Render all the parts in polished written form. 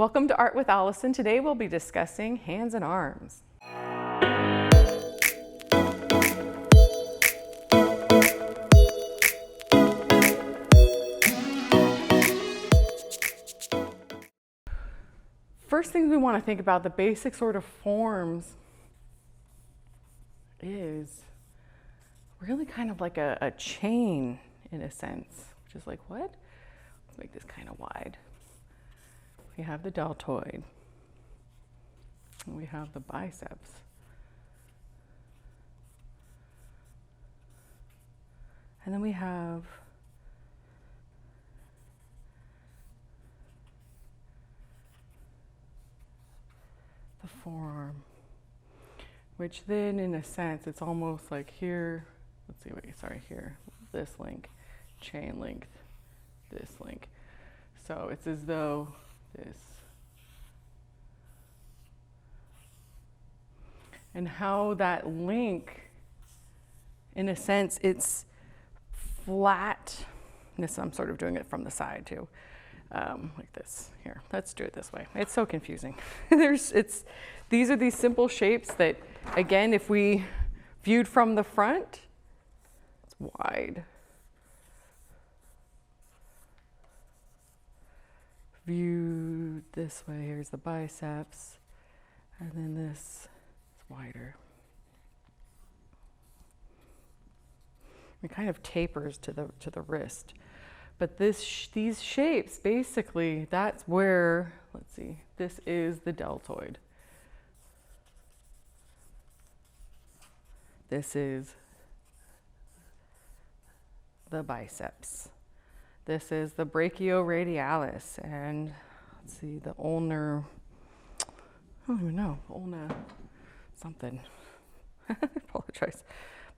Welcome to Art with Alison. Today we'll be discussing hands and arms. First thing we want to think about, the basic sort of forms, is really kind of like a chain in a sense, which is like, what? Let's make this kind of wide. We have the deltoid, and we have the biceps. And then we have the forearm, which then in a sense, it's almost like here, let's see, wait, sorry, here, this link, chain length, this link. So it's as though this. And how that link, in a sense, it's flat. This, I'm sort of doing it from the side too, like this. Here, let's do it this way. It's so confusing. These are these simple shapes that, again, if we viewed from the front, it's wide. Viewed this way, here's the biceps, and then this is wider. It kind of tapers to the wrist, but these shapes, basically, that's where, let's see, this is the deltoid. This is the biceps. This is the brachioradialis, and let's see, the ulnar, I don't even know, ulna something. I apologize,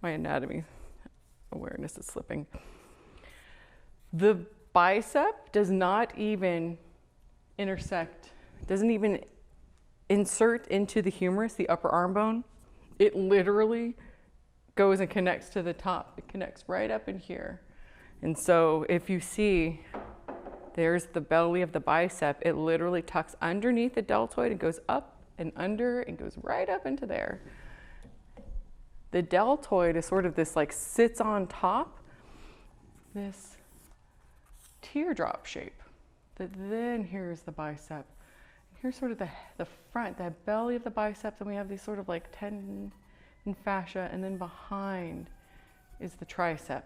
my anatomy awareness is slipping. The bicep does not even intersect, doesn't even insert into the humerus, the upper arm bone. It literally goes and connects to the top. It connects right up in here. And so if you see, there's the belly of the bicep. It literally tucks underneath the deltoid and goes up and under and goes right up into there. The deltoid is sort of this, like, sits on top, this teardrop shape. That then here's the bicep. Here's sort of the front, that belly of the biceps, and we have these sort of like tendon and fascia, and then behind is the tricep.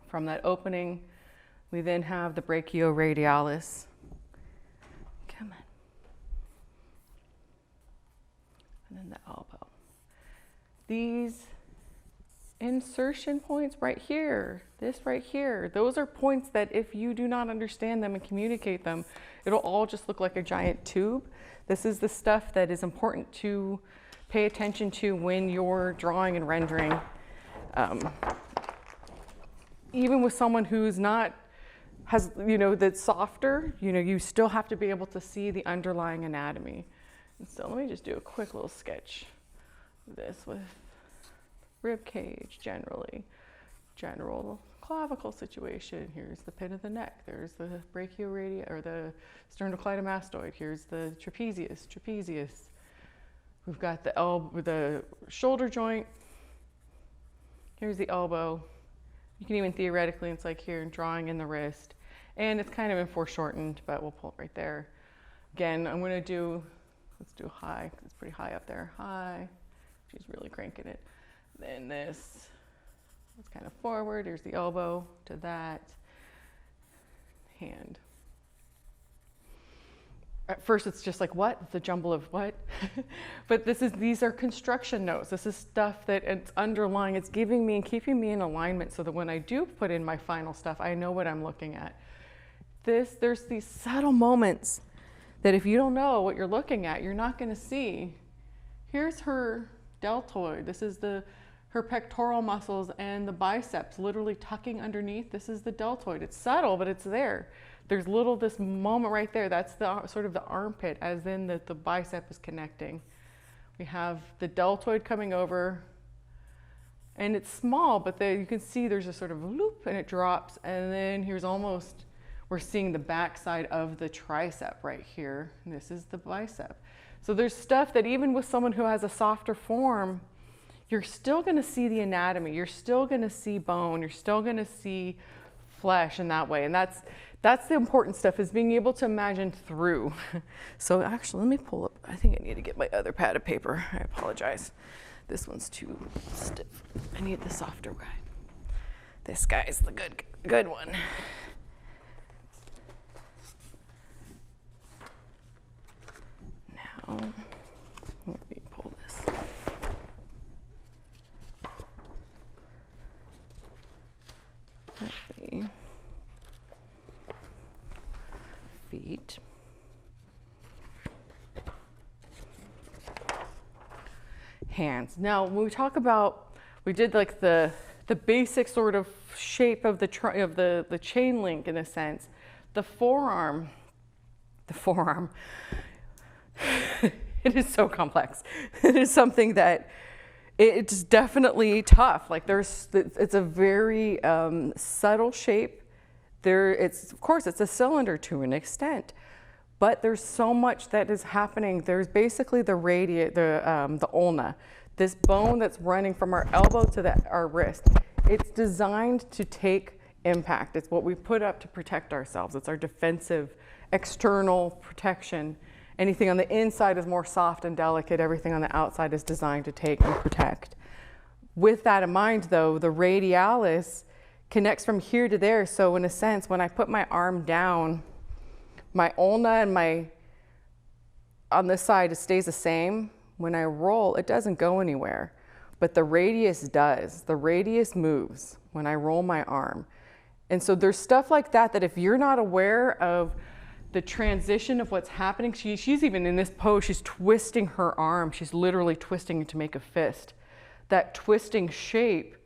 From that opening, we then have the brachioradialis. Come on. And then the elbow. These insertion points right here, this right here, those are points that if you do not understand them and communicate them, it'll all just look like a giant tube. This is the stuff that is important to pay attention to when you're drawing and rendering. Even with someone who's not, that's softer, you still have to be able to see the underlying anatomy. And so let me just do a quick little sketch of this with rib cage generally, general clavicle situation. Here's the pit of the neck. There's the brachioradius, or the sternocleidomastoid. Here's the trapezius. We've got the shoulder joint. Here's the elbow. You can even theoretically, it's like here, drawing in the wrist. And it's kind of in foreshortened, but we'll pull it right there. Again, let's do high, it's pretty high up there. High, she's really cranking it. Then this, it's kind of forward. Here's the elbow to that hand. At first it's just like, what? It's a jumble of what? But these are construction notes. This is stuff that it's underlying. It's giving me and keeping me in alignment so that when I do put in my final stuff, I know what I'm looking at. There's these subtle moments that if you don't know what you're looking at, you're not gonna see. Here's her deltoid. This is her pectoral muscles and the biceps literally tucking underneath. This is the deltoid. It's subtle, but it's there. There's this moment right there. That's the sort of the armpit, as in the bicep is connecting. We have the deltoid coming over, and it's small, but you can see there's a sort of loop, and it drops, and then here's almost we're seeing the backside of the tricep right here. And this is the bicep. So there's stuff that even with someone who has a softer form, you're still going to see the anatomy. You're still going to see bone. You're still going to see flesh in that way. And that's the important stuff, is being able to imagine through. So actually, let me pull up. I think I need to get my other pad of paper. I apologize. This one's too stiff. I need the softer guy. This guy's the good one. Now, let me pull this. Let's see. Feet. Hands. Now, when we talk about, we did like the basic sort of shape of the chain link in a sense. The forearm, it is so complex. It is something that it's definitely tough. Like it's a very subtle shape. Of course, it's a cylinder to an extent, but there's so much that is happening. There's basically the ulna, this bone that's running from our elbow to our wrist. It's designed to take impact. It's what we put up to protect ourselves. It's our defensive external protection. Anything on the inside is more soft and delicate. Everything on the outside is designed to take and protect. With that in mind, though, the radialis connects from here to there. So in a sense, when I put my arm down, my ulna and on this side, it stays the same. When I roll, it doesn't go anywhere, but the radius does. The radius moves when I roll my arm. And so there's stuff like that if you're not aware of the transition of what's happening, she's even in this pose, she's twisting her arm. She's literally twisting it to make a fist. That twisting shape,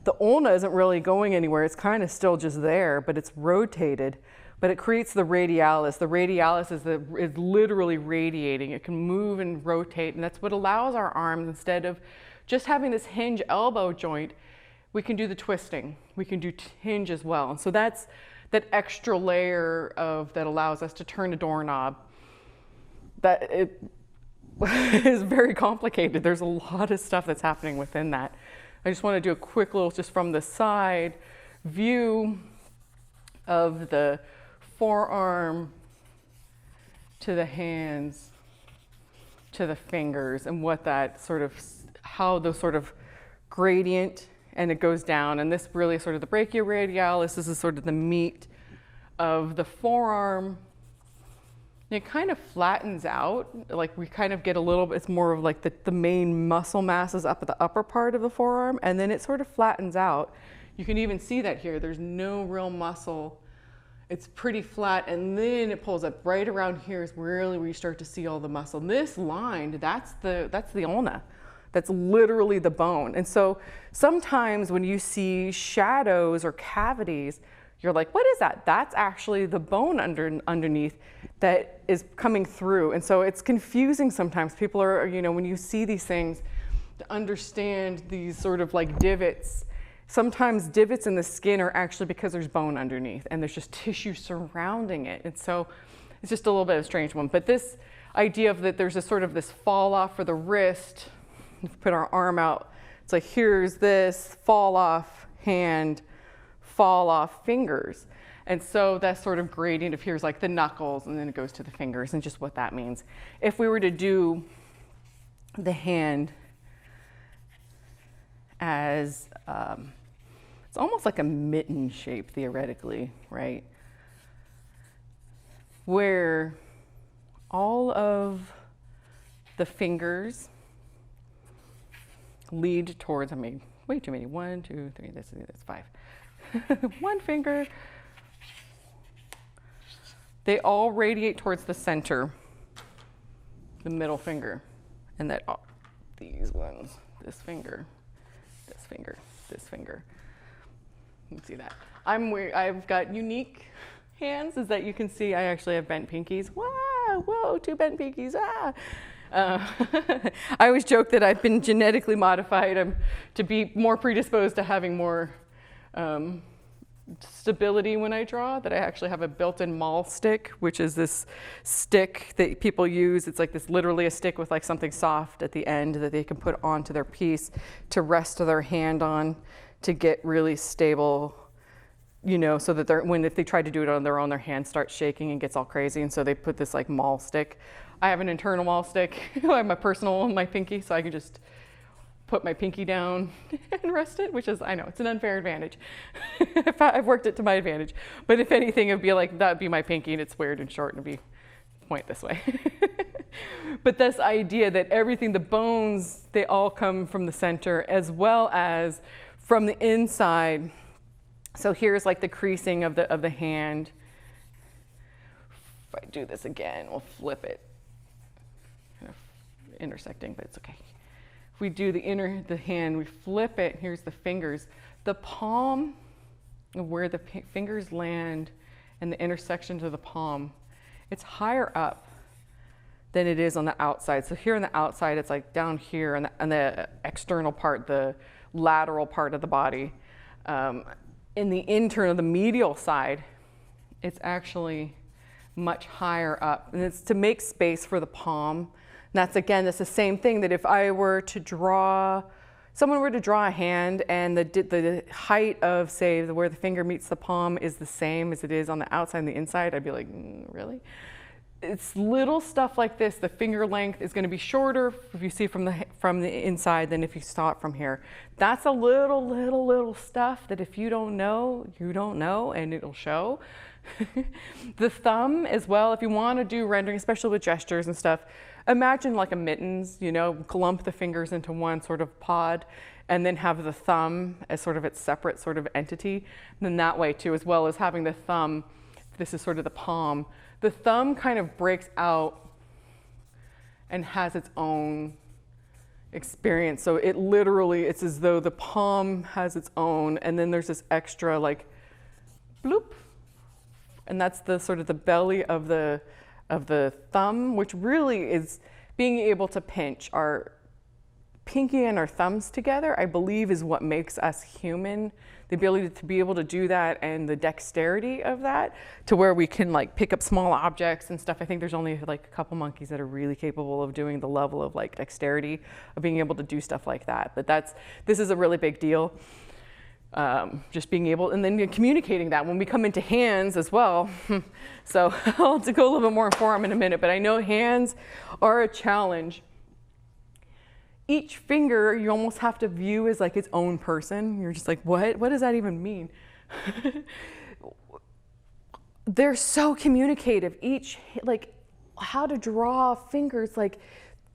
the ulna isn't really going anywhere. It's kind of still just there, but it's rotated. But it creates the radialis. The radialis is literally radiating. It can move and rotate, and that's what allows our arms, instead of just having this hinge elbow joint, we can do the twisting. We can do hinge as well. And so that's that extra layer that allows us to turn a doorknob. That it is very complicated. There's a lot of stuff that's happening within that. I just want to do a quick little, just from the side view of the forearm to the hands to the fingers, and what that sort of, how the sort of gradient, and it goes down. And this really is sort of the brachioradialis. This is sort of the meat of the forearm. It kind of flattens out. Like we kind of get a little bit, it's more of like the main muscle mass is up at the upper part of the forearm, and then it sort of flattens out. You can even see that here. There's no real muscle. It's pretty flat, and then it pulls up right around here is really where you start to see all the muscle. And this line, that's the ulna. That's literally the bone. And so sometimes when you see shadows or cavities, you're like, what is that? That's actually the bone underneath that is coming through. And so it's confusing sometimes. People are, when you see these things, to understand these sort of like divots. Sometimes divots in the skin are actually because there's bone underneath and there's just tissue surrounding it. And so it's just a little bit of a strange one. But this idea of that there's a sort of this fall off for the wrist, put our arm out, it's like here's this fall off hand, fall off fingers. And so that sort of gradient of here's like the knuckles, and then it goes to the fingers, and just what that means. If we were to do the hand as, it's almost like a mitten shape theoretically, right? Where all of the fingers lead towards, I made way too many, 1, 2, 3, that's 5. One finger. They all radiate towards the center, the middle finger, and that these ones, this finger, this finger, this finger. You can see that. I've got unique hands, is that you can see I actually have bent pinkies. Wow, whoa, 2 bent pinkies, ah. I always joke that I've been genetically modified to be more predisposed to having more stability when I draw that I actually have a built-in maul stick, which is this stick that people use. It's like this literally a stick with like something soft at the end that they can put onto their piece to rest their hand on to get really stable, you know, so that if they try to do it on their own, their hand starts shaking and gets all crazy. And so they put this like maul stick. I have an internal maul stick. I have my personal one, my pinky, so I can just put my pinky down and rest it, which is, I know, it's an unfair advantage. I've worked it to my advantage. But if anything, it'd be like, that'd be my pinky, and it's weird and short, and it'd be point this way. But this idea that everything, the bones, they all come from the center as well as from the inside. So here's like the creasing of the hand. If I do this again, we'll flip it. Kind of intersecting, but it's okay. We do the hand, we flip it, here's the fingers. The palm of where the fingers land and the intersections of the palm, it's higher up than it is on the outside. So here on the outside, it's like down here on the external part, the lateral part of the body. In the internal, the medial side, it's actually much higher up. And it's to make space for the palm. And that's the same thing that if I were to draw, someone were to draw a hand and the height of, say, where the finger meets the palm is the same as it is on the outside and the inside, I'd be like, really? It's little stuff like this. The finger length is going to be shorter if you see from the inside than if you saw it from here. That's a little stuff that if you don't know, you don't know, and it'll show. The thumb as well, if you want to do rendering, especially with gestures and stuff, imagine like a mittens, you know, clump the fingers into one sort of pod and then have the thumb as sort of its separate sort of entity. And then that way too, as well as having the thumb, this is sort of the palm. The thumb kind of breaks out and has its own experience. So it literally, it's as though the palm has its own, and then there's this extra like bloop. And that's the sort of the belly of the thumb, which really is being able to pinch. Our pinky and our thumbs together, I believe, is what makes us human. The ability to be able to do that and the dexterity of that to where we can like pick up small objects and stuff. I think there's only like a couple monkeys that are really capable of doing the level of like dexterity of being able to do stuff like that. But this is a really big deal. Just being able, and then communicating that when we come into hands as well. So I'll have to go a little bit more in form in a minute, but I know hands are a challenge. Each finger you almost have to view as like its own person. You're just like, what does that even mean? They're so communicative. Each, like how to draw fingers, like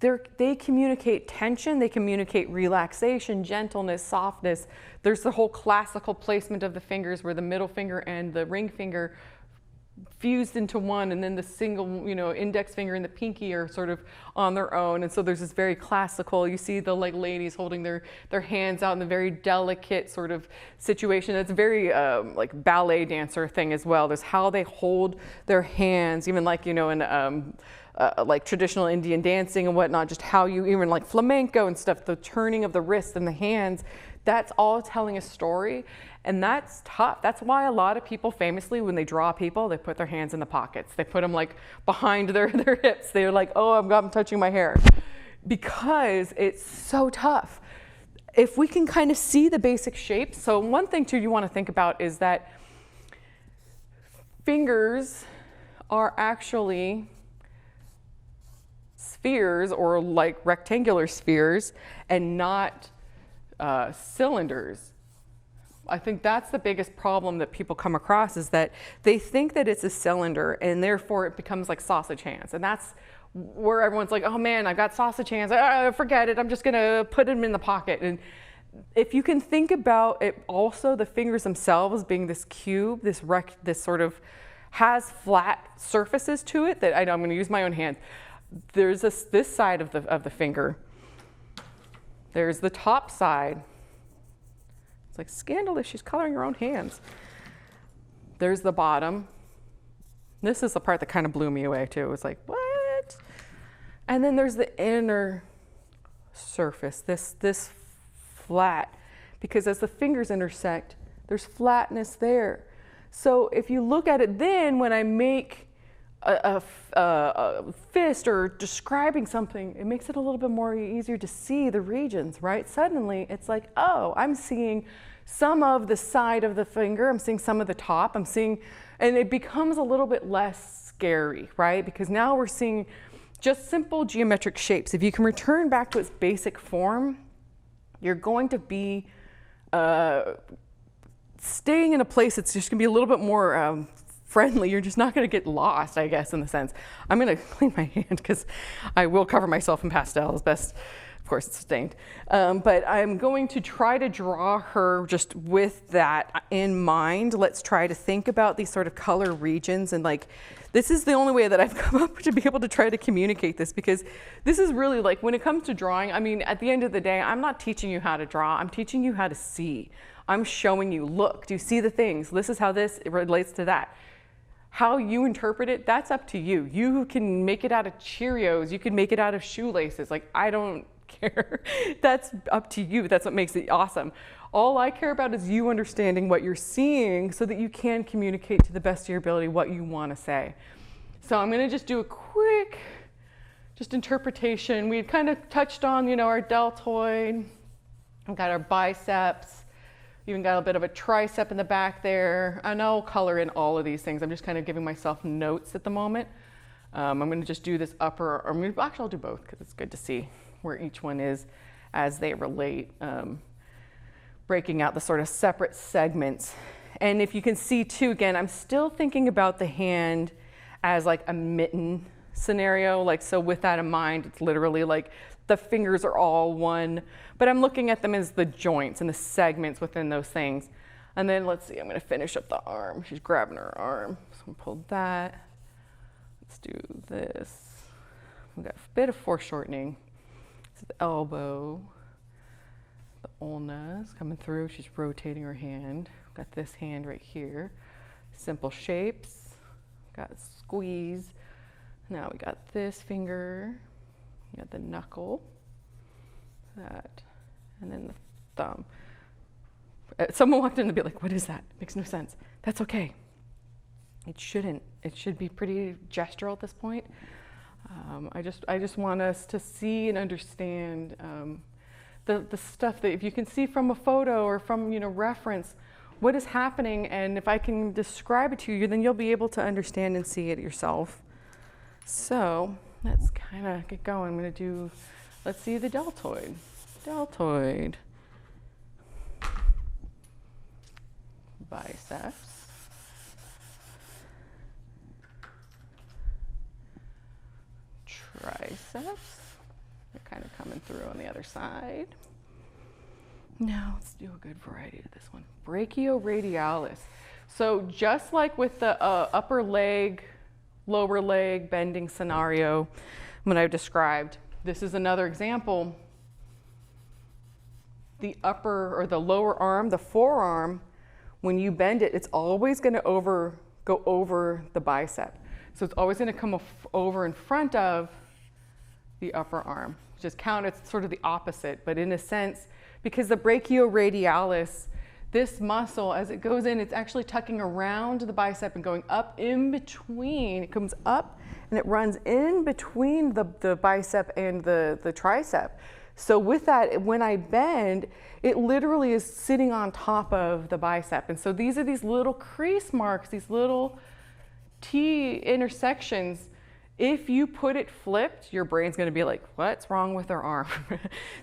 they communicate tension, they communicate relaxation, gentleness, softness. There's the whole classical placement of the fingers where the middle finger and the ring finger fused into one, and then the single, you know, index finger and the pinky are sort of on their own. And so there's this very classical, you see the like ladies holding their hands out in the very delicate sort of situation. That's very like ballet dancer thing as well. There's how they hold their hands, even like, you know, in like traditional Indian dancing and whatnot, just how you, even like flamenco and stuff, the turning of the wrists and the hands, that's all telling a story. And that's tough. That's why a lot of people famously, when they draw people, they put their hands in the pockets. They put them like behind their hips. They're like, oh, I'm touching my hair. Because it's so tough. If we can kind of see the basic shapes. So one thing too you want to think about is that fingers are actually spheres, or like rectangular spheres, and not cylinders. I think that's the biggest problem that people come across, is that they think that it's a cylinder and therefore it becomes like sausage hands. And that's where everyone's like, oh man, I've got sausage hands. Forget it. I'm just going to put them in the pocket. And if you can think about it, also the fingers themselves being this cube, this sort of has flat surfaces to it that I'm going to use my own hand. There's this side of the finger. There's the top side. It's like scandalous, she's coloring her own hands. There's the bottom. This is the part that kind of blew me away too. It was like, what? And then there's the inner surface, this flat, because as the fingers intersect, There's flatness there. So if you look at it then, when I make a fist or describing something, it makes it a little bit more easier to see the regions, right? Suddenly it's like, oh, I'm seeing some of the side of the finger, I'm seeing some of the top, I'm seeing, and it becomes a little bit less scary, right? Because now we're seeing just simple geometric shapes. If you can return back to its basic form, you're going to be staying in a place that's just gonna be a little bit more friendly. You're just not gonna get lost, I guess, in the sense. I'm gonna clean my hand because I will cover myself in pastels best. Of course, it's stained. But I'm going to try to draw her just with that in mind. Let's try to think about these sort of color regions, and like, this is the only way that I've come up to be able to try to communicate this, because this is really like, when it comes to drawing, I mean, at the end of the day, I'm not teaching you how to draw, I'm teaching you how to see. I'm showing you, look, do you see the things? This is how this relates to that. How you interpret it, that's up to you. You can make it out of Cheerios, you can make it out of shoelaces. Like, I don't care. That's up to you. That's what makes it awesome. All I care about is you understanding what you're seeing so that you can communicate to the best of your ability what you want to say. So I'm going to just do a quick just interpretation. We kind of touched on, you know, our deltoid. We've got our biceps. Even got a bit of a tricep in the back there. And I'll color in all of these things. I'm just kind of giving myself notes at the moment. I'm going to just do this upper, or actually I'll do both because it's good to see where each one is as they relate, breaking out the sort of separate segments. And if you can see too, again, I'm still thinking about the hand as like a mitten scenario. Like, so with that in mind, it's literally like the fingers are all one, but I'm looking at them as the joints and the segments within those things. And then let's see, I'm gonna finish up the arm. She's grabbing her arm. So I'm gonna pull that. Let's do this. We've got a bit of foreshortening. This is the elbow. The ulna is coming through. She's rotating her hand. We've got this hand right here. Simple shapes. Got squeeze. Now we got this finger. We got the knuckle. That. And then the thumb. Someone walked in and be like, what is that? It makes no sense. That's okay. It shouldn't. It should be pretty gestural at this point. I just want us to see and understand the stuff that if you can see from a photo or from, you know, reference, what is happening, and if I can describe it to you, then you'll be able to understand and see it yourself. So let's kind of get going. I'm going to do, let's see the deltoid. Deltoid. Biceps. Triceps. They're kind of coming through on the other side. Now let's do a good variety of this one. Brachioradialis. So just like with the upper leg, lower leg bending scenario when I've described, this is another example. The upper or the lower arm, the forearm, when you bend it, it's always going to go over the bicep. So it's always going to come over in front of the upper arm. Just count, it's sort of the opposite, but in a sense, because the brachioradialis, this muscle, as it goes in, it's actually tucking around the bicep and going up in between. It comes up and it runs in between the bicep and the tricep. So with that, when I bend, it literally is sitting on top of the bicep. And so these are these little crease marks, these little T intersections. If you put it flipped, your brain's going to be like, what's wrong with her arm?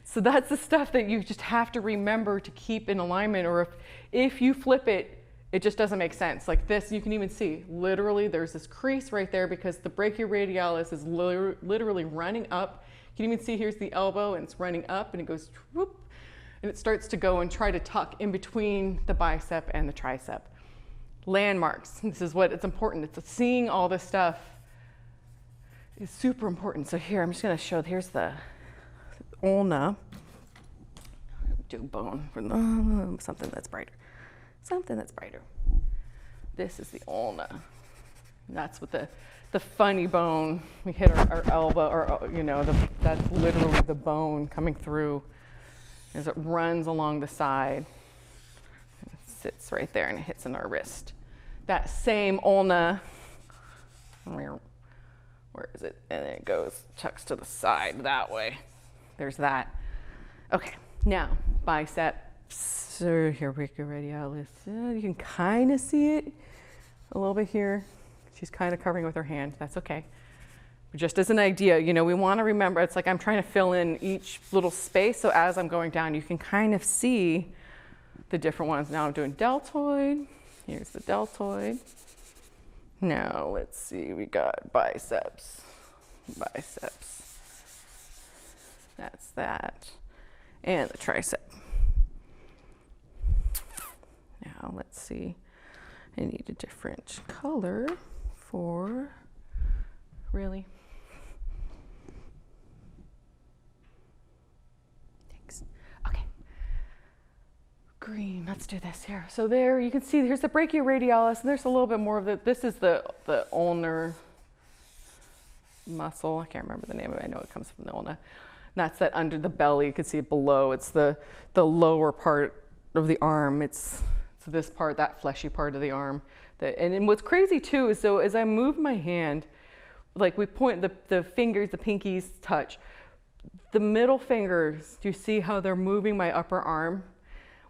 So that's the stuff that you just have to remember to keep in alignment, or if you flip it, it just doesn't make sense. Like this, you can even see, literally there's this crease right there because the brachioradialis is literally running up. You can even see here's the elbow and it's running up and it goes whoop, and it starts to go and try to tuck in between the bicep and the tricep. Landmarks, this is what it's important. It's seeing all this stuff is super important. So here, I'm just going to show, here's the ulna. Do bone for something that's brighter. Something that's brighter. This is the ulna. And that's what the funny bone. We hit our elbow, or you know, that's literally the bone coming through as it runs along the side. sits right there and it hits in our wrist. That same ulna, where is it? And then it goes, tucks to the side that way. There's that. Okay, now biceps. So here we go, radialis. You can kind of see it a little bit here. She's kind of covering with her hand. That's okay. But just as an idea, you know, we want to remember, it's like I'm trying to fill in each little space. So as I'm going down, you can kind of see the different ones. Now I'm doing deltoid. Here's the deltoid. Now let's see, we got biceps. That's that. And the tricep. Now let's see. I need a different color for, really? Thanks. Okay. Green, let's do this here. So there you can see here's the brachioradialis, and there's a little bit more of it. This is the ulnar muscle. I can't remember the name of it. I know it comes from the ulna. That's that under the belly. You can see it below. It's the lower part of the arm. It's this part, that fleshy part of the arm. And what's crazy too is, so as I move my hand, like we point the fingers, the pinkies touch. The middle fingers, do you see how they're moving my upper arm?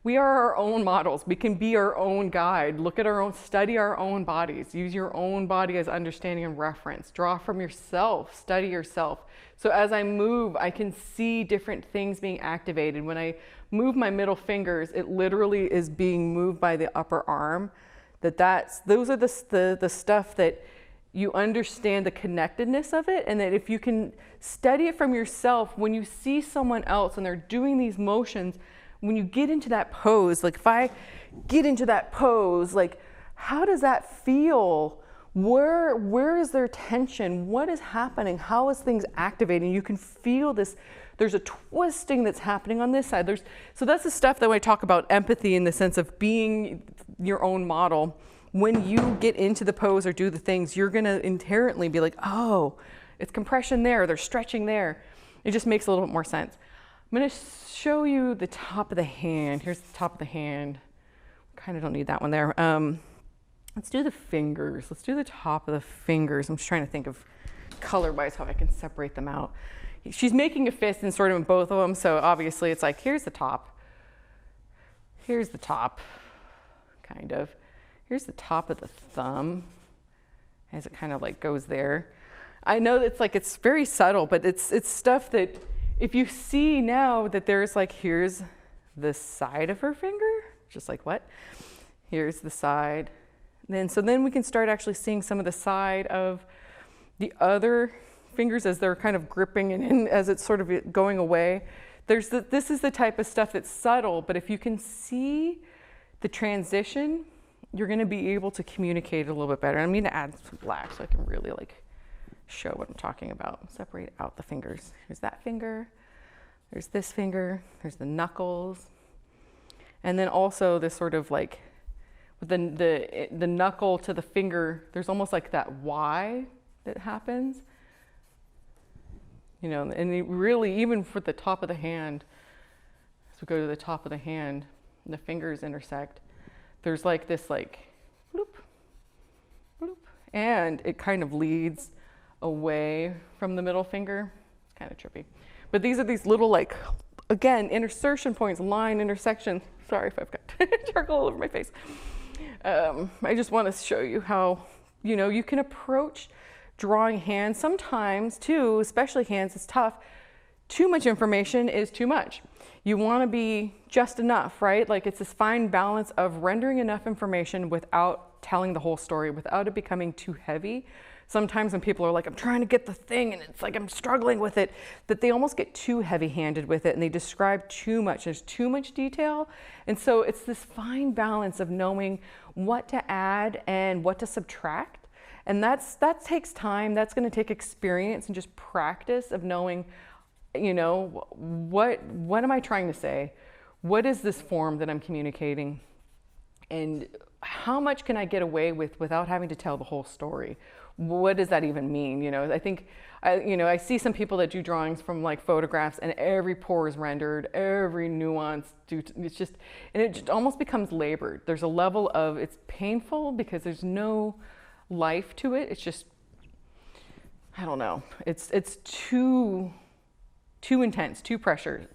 We are our own models. We can be our own guide. Look at our own, study our own bodies. Use your own body as understanding and reference. Draw from yourself, study yourself. So as I move, I can see different things being activated. When I move my middle fingers, it literally is being moved by the upper arm. Those are the stuff that you understand the connectedness of it, and that if you can study it from yourself, when you see someone else and they're doing these motions, when you get into that pose, like if I get into that pose, like how does that feel? Where is there tension? What is happening? How is things activating? You can feel this. There's a twisting that's happening on this side. So that's the stuff that when I talk about empathy in the sense of being your own model. When you get into the pose or do the things, you're going to inherently be like, oh, it's compression there. There's stretching there. It just makes a little bit more sense. I'm going to show you the top of the hand. Here's the top of the hand. Kind of don't need that one there. Let's do the fingers. Let's do the top of the fingers. I'm just trying to think of color-wise how I can separate them out. She's making a fist and sort of in both of them, so obviously it's like, here's the top. Here's the top, kind of. Here's the top of the thumb as it kind of like goes there. I know it's like, it's very subtle, but it's stuff that if you see now that there's like, here's the side of her finger, just like what? Here's the side. So then we can start actually seeing some of the side of the other fingers as they're kind of gripping and as it's sort of going away. This is the type of stuff that's subtle, but if you can see the transition, you're going to be able to communicate a little bit better. I'm going to add some black so I can really like show what I'm talking about. Separate out the fingers. Here's that finger. There's this finger. There's the knuckles. And then also this sort of like the knuckle to the finger, there's almost like that Y that happens. You know, and it really, even for the top of the hand, as we go to the top of the hand, and the fingers intersect, there's like this like, bloop, bloop, and it kind of leads away from the middle finger. It's kind of trippy. But these are these little like, again, insertion points, line intersections. Sorry if I've got charcoal all over my face. I just want to show you how, you know, you can approach drawing hands. Sometimes too, especially hands, is tough. Too much information is too much. You want to be just enough, right? Like it's this fine balance of rendering enough information without telling the whole story, without it becoming too heavy. Sometimes when people are like, I'm trying to get the thing and it's like I'm struggling with it, that they almost get too heavy-handed with it and they describe too much. There's too much detail. And so it's this fine balance of knowing what to add and what to subtract. And that takes time. That's going to take experience and just practice of knowing, you know, what am I trying to say? What is this form that I'm communicating? And how much can I get away with without having to tell the whole story? what does that even mean? You know, I think, I see some people that do drawings from like photographs, and every pore is rendered, every nuance, it's just, and it just almost becomes labored. There's a level of, it's painful because there's no life to it. It's just, I don't know. It's too intense, too precious.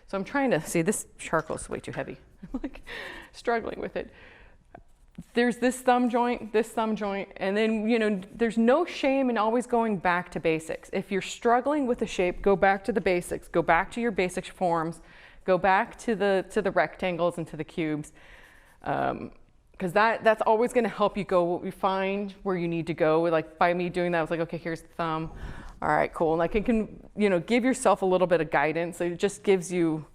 So I'm trying to see, this charcoal is way too heavy. I'm like struggling with it. There's this thumb joint, and then, you know, there's no shame in always going back to basics. If you're struggling with a shape, go back to the basics, go back to your basic forms, go back to the rectangles and to the cubes. Because that's always going to help you find where you need to go. Like by me doing that, I was like, okay, here's the thumb. All right, cool. And like it can, you know, give yourself a little bit of guidance. It just gives you,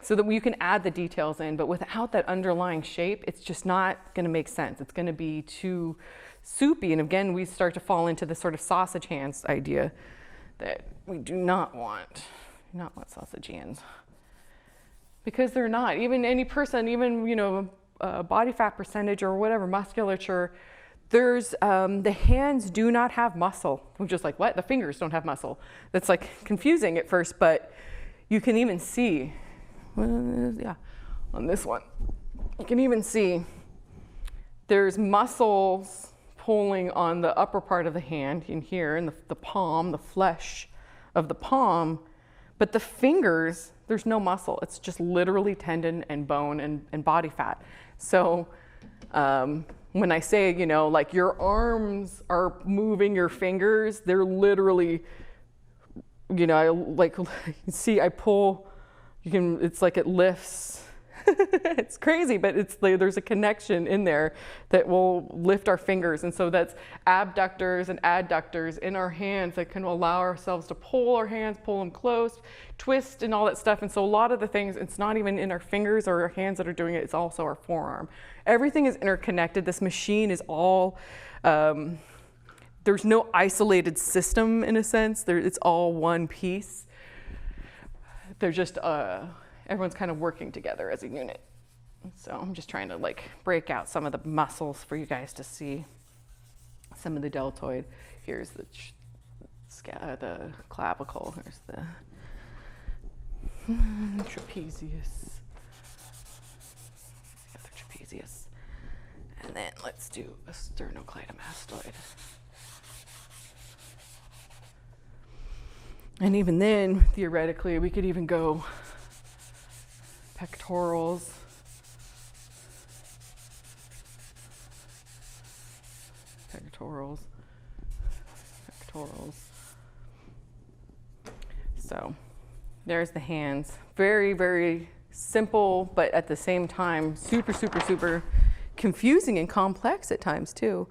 so that you can add the details in, but without that underlying shape, it's just not going to make sense. It's going to be too soupy. And again, we start to fall into this sort of sausage hands idea that we do not want sausage hands. Because they're not. Even any person, even, you know, body fat percentage or whatever, musculature, there's, the hands do not have muscle. We're just like, what? The fingers don't have muscle. That's like confusing at first, but you can even see, yeah, on this one, you can even see there's muscles pulling on the upper part of the hand in here, in the palm, the flesh of the palm, but the fingers, there's no muscle. It's just literally tendon and bone and body fat. So when I say, you know, like your arms are moving your fingers, they're literally, you know, see, I pull, it's like it lifts. It's crazy, but there's a connection in there that will lift our fingers. And so that's abductors and adductors in our hands that can allow ourselves to pull our hands, pull them close, twist and all that stuff. And so a lot of the things, it's not even in our fingers or our hands that are doing it, it's also our forearm. Everything is interconnected. This machine is all, there's no isolated system in a sense. It's all one piece. They're just, everyone's kind of working together as a unit. So I'm just trying to like break out some of the muscles for you guys to see some of the deltoid. Here's the clavicle. Here's the trapezius. The other trapezius. And then let's do a sternocleidomastoid. And even then, theoretically, we could even go pectorals, So there's the hands. Very, very simple, but at the same time, super, super, super confusing and complex at times too.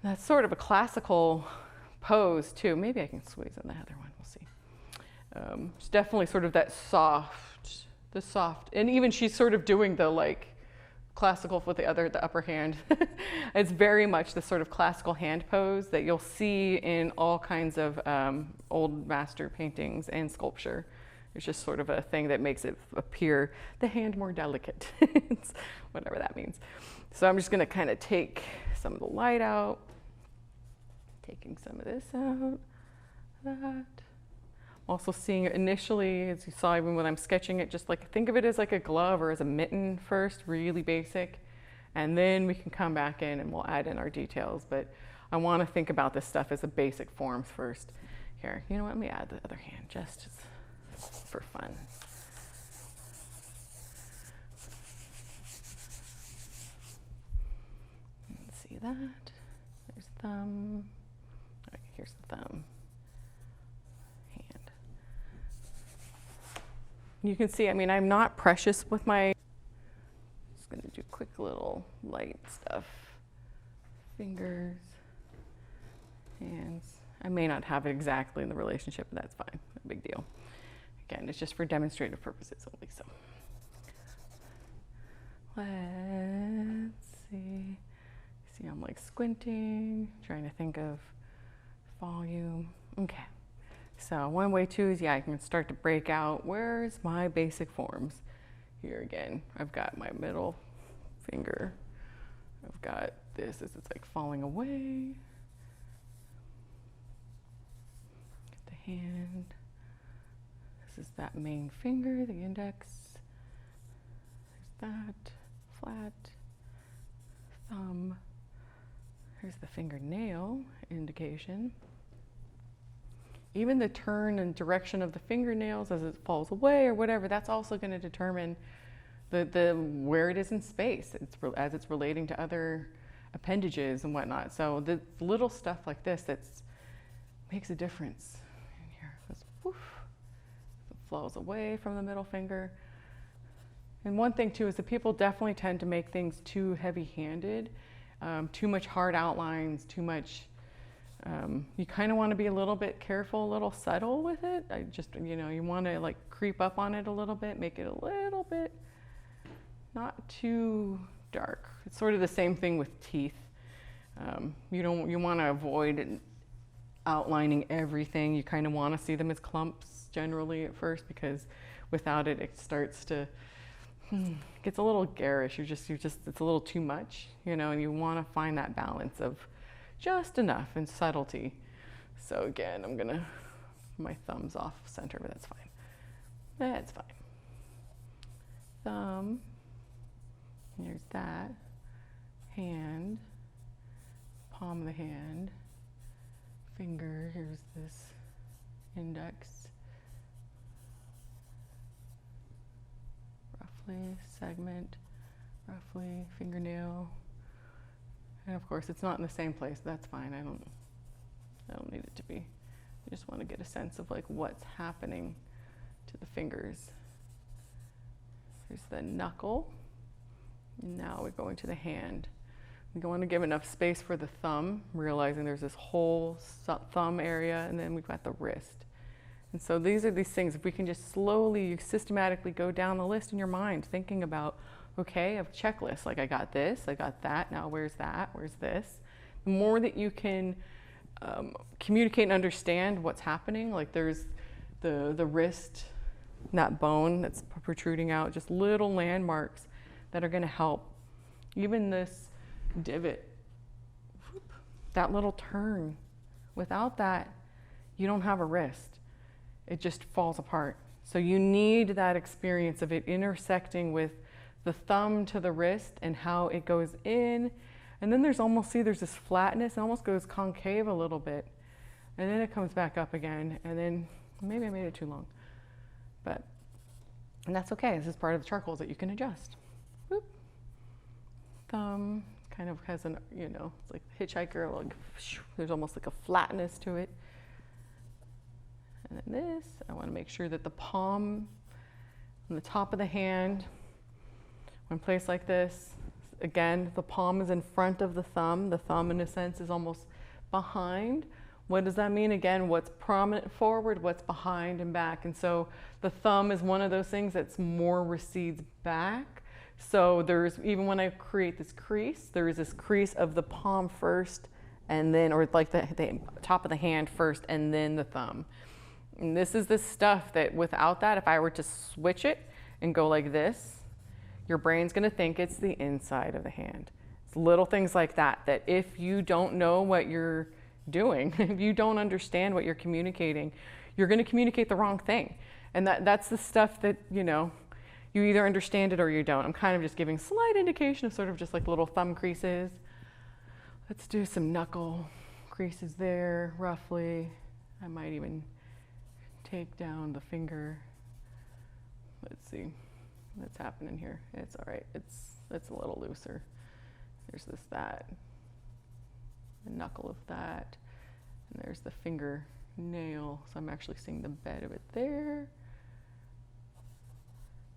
That's sort of a classical pose too. Maybe I can squeeze in the other one, we'll see. It's definitely sort of that soft, and even she's sort of doing the like classical with the upper hand. It's very much the sort of classical hand pose that you'll see in all kinds of old master paintings and sculpture. It's just sort of a thing that makes it appear the hand more delicate, whatever that means. So I'm just gonna kind of take some of the light out, taking some of this out, that. Also seeing it initially, as you saw even when I'm sketching it, just like think of it as like a glove or as a mitten first, really basic. And then we can come back in and we'll add in our details. But I want to think about this stuff as a basic forms first. Here, you know what, let me add the other hand just for fun. Let's see that. There's thumb. All right, here's the thumb. You can see, I mean, I'm not precious with my, just gonna do quick little light stuff. Fingers, hands. I may not have it exactly in the relationship, but that's fine, no big deal. Again, it's just for demonstrative purposes only, so. Let's see. See, I'm like squinting, trying to think of volume. Okay. So one way too is, yeah, I can start to break out, where's my basic forms? Here again, I've got my middle finger. I've got this as it's like falling away. Get the hand. This is that main finger, the index. There's that, flat, thumb. Here's the fingernail indication. Even the turn and direction of the fingernails as it falls away or whatever, that's also going to determine the where it is in space as it's relating to other appendages and whatnot. So the little stuff like this makes a difference. And here it goes, woof, it flows away from the middle finger. And one thing too is that people definitely tend to make things too heavy-handed, too much hard outlines, too much. You kind of want to be a little bit careful, a little subtle with it. You want to like creep up on it a little bit, make it a little bit not too dark. It's sort of the same thing with teeth. You want to avoid outlining everything. You kind of want to see them as clumps generally at first, because without it, it starts to gets a little garish. It's a little too much, and you want to find that balance of just enough and subtlety. So again, my thumb's off center, but that's fine. That's fine. Thumb, here's that. Hand, palm of the hand. Finger, here's this index. Roughly, segment, roughly, fingernail. And of course, it's not in the same place. That's fine. I don't need it to be. I just want to get a sense of like what's happening to the fingers. Here's the knuckle. And now we're going to the hand. We want to give enough space for the thumb, realizing there's this whole thumb area, and then we've got the wrist. And so these are these things. If we can just slowly, systematically go down the list in your mind, thinking about, okay, I have a checklist. Like I got this, I got that. Now where's that? Where's this? The more that you can communicate and understand what's happening, like there's the wrist, that bone that's protruding out, just little landmarks that are going to help. Even this divot, that little turn. Without that, you don't have a wrist. It just falls apart. So you need that experience of it intersecting with the thumb to the wrist and how it goes in. And then there's this flatness. It almost goes concave a little bit. And then it comes back up again. And then maybe I made it too long. And that's okay. This is part of the charcoals that you can adjust. Whoop. Thumb kind of has it's like hitchhiker, like there's almost like a flatness to it. And then this, I want to make sure that the palm on the top of the hand, when placed like this, again, the palm is in front of the thumb. The thumb, in a sense, is almost behind. What does that mean? Again, what's prominent forward, what's behind and back. And so the thumb is one of those things that's more recedes back. So there's, even when I create this crease, there is this crease of the palm first, and then, or like the top of the hand first, and then the thumb. And this is the stuff that without that, if I were to switch it and go like this, your brain's gonna think it's the inside of the hand. It's little things like that, that if you don't know what you're doing, if you don't understand what you're communicating, you're gonna communicate the wrong thing. And that's the stuff that, you either understand it or you don't. I'm kind of just giving slight indication of sort of just like little thumb creases. Let's do some knuckle creases there, roughly. I might even take down the finger. Let's see what's happening here. It's all right. It's a little looser. There's that, the knuckle of that, and there's the finger nail. So I'm actually seeing the bed of it there.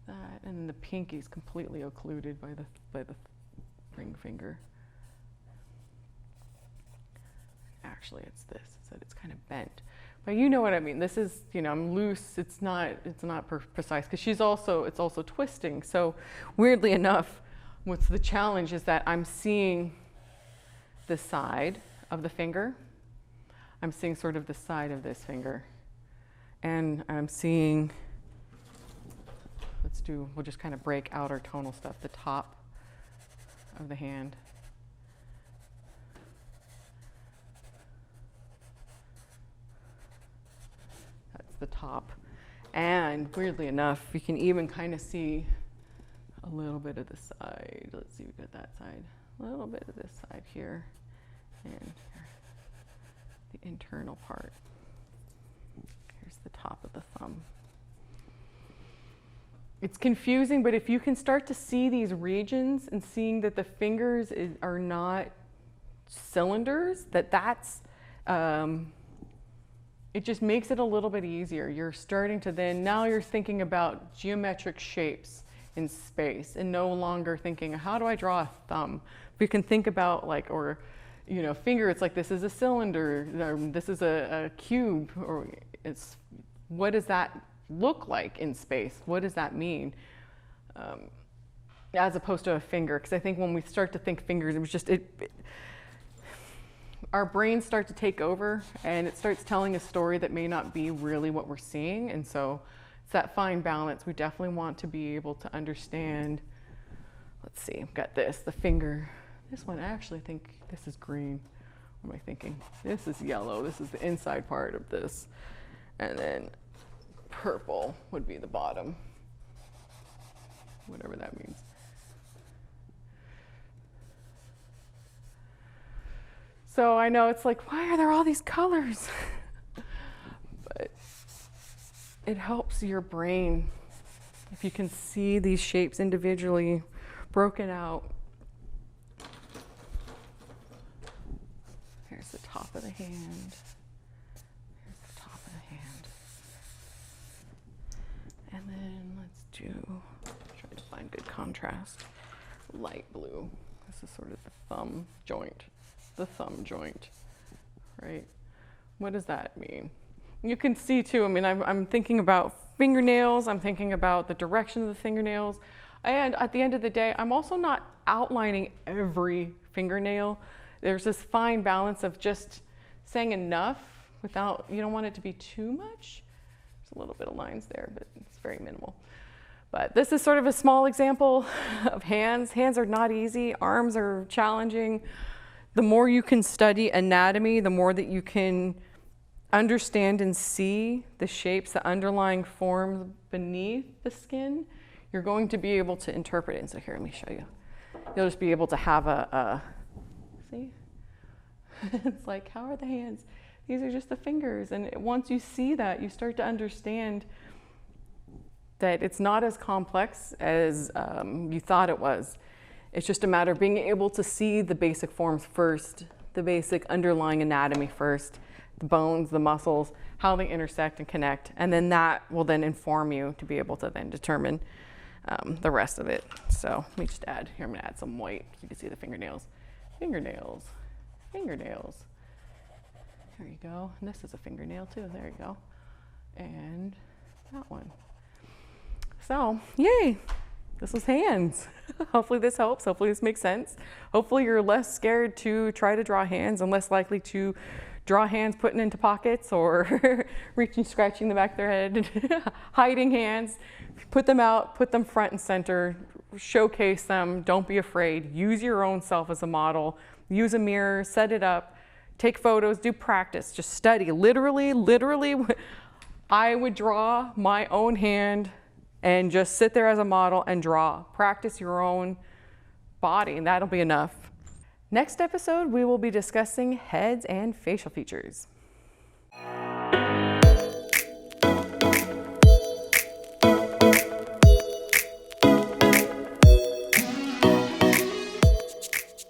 That, and the pinky's completely occluded by the ring finger. Actually, it's this. It's kind of bent. But you know what I mean. This is, I'm loose. It's not precise, because it's also twisting. So weirdly enough, what's the challenge is that I'm seeing the side of the finger. I'm seeing sort of the side of this finger. And I'm seeing, we'll just kind of break out our tonal stuff, the top of the hand. the top. And weirdly enough, you can even kind of see a little bit of the side. Let's see, we got that side. A little bit of this side here. And here, the internal part. Here's the top of the thumb. It's confusing, but if you can start to see these regions and seeing that the fingers are not cylinders, that's it just makes it a little bit easier. You're starting to then, now you're thinking about geometric shapes in space and no longer thinking, how do I draw a thumb? We can think about like, or, you know, finger, it's like this is a cylinder, this is a cube, or it's, what does that look like in space? What does that mean? As opposed to a finger, because I think when we start to think fingers, it was just, our brains start to take over and it starts telling a story that may not be really what we're seeing. And so it's that fine balance. We definitely want to be able to understand. Let's see, I've got this, the finger. This one, I actually think this is green. What am I thinking? This is yellow. This is the inside part of this. And then purple would be the bottom, whatever that means. So I know it's like, why are there all these colors? But it helps your brain if you can see these shapes individually broken out. Here's the top of the hand. Here's the top of the hand. And then let's try to find good contrast. Light blue. This is sort of the thumb joint. The thumb joint, right? What does that mean? You can see too, I mean, I'm thinking about fingernails, I'm thinking about the direction of the fingernails, and at the end of the day, I'm also not outlining every fingernail. There's this fine balance of just saying enough without, you don't want it to be too much. There's a little bit of lines there, but it's very minimal. But this is sort of a small example of hands. Hands are not easy, arms are challenging. The more you can study anatomy, the more that you can understand and see the shapes, the underlying forms beneath the skin, you're going to be able to interpret it. And so here, let me show you. You'll just be able to have see? It's like, how are the hands? These are just the fingers. And once you see that, you start to understand that it's not as complex as you thought it was. It's just a matter of being able to see the basic forms first, the basic underlying anatomy first, the bones, the muscles, how they intersect and connect, and then that will then inform you to be able to then determine the rest of it. So let me just add, here I'm gonna add some white so you can see the fingernails. Fingernails, fingernails. There you go, and this is a fingernail too, there you go. And that one. So, yay! This was hands. Hopefully this helps. Hopefully this makes sense. Hopefully you're less scared to try to draw hands and less likely to draw hands putting into pockets or reaching, scratching the back of their head, hiding hands. Put them out, put them front and center, showcase them. Don't be afraid. Use your own self as a model. Use a mirror, set it up, take photos, do practice, just study. Literally, I would draw my own hand and just sit there as a model and draw. Practice your own body, and that'll be enough. Next episode, we will be discussing heads and facial features.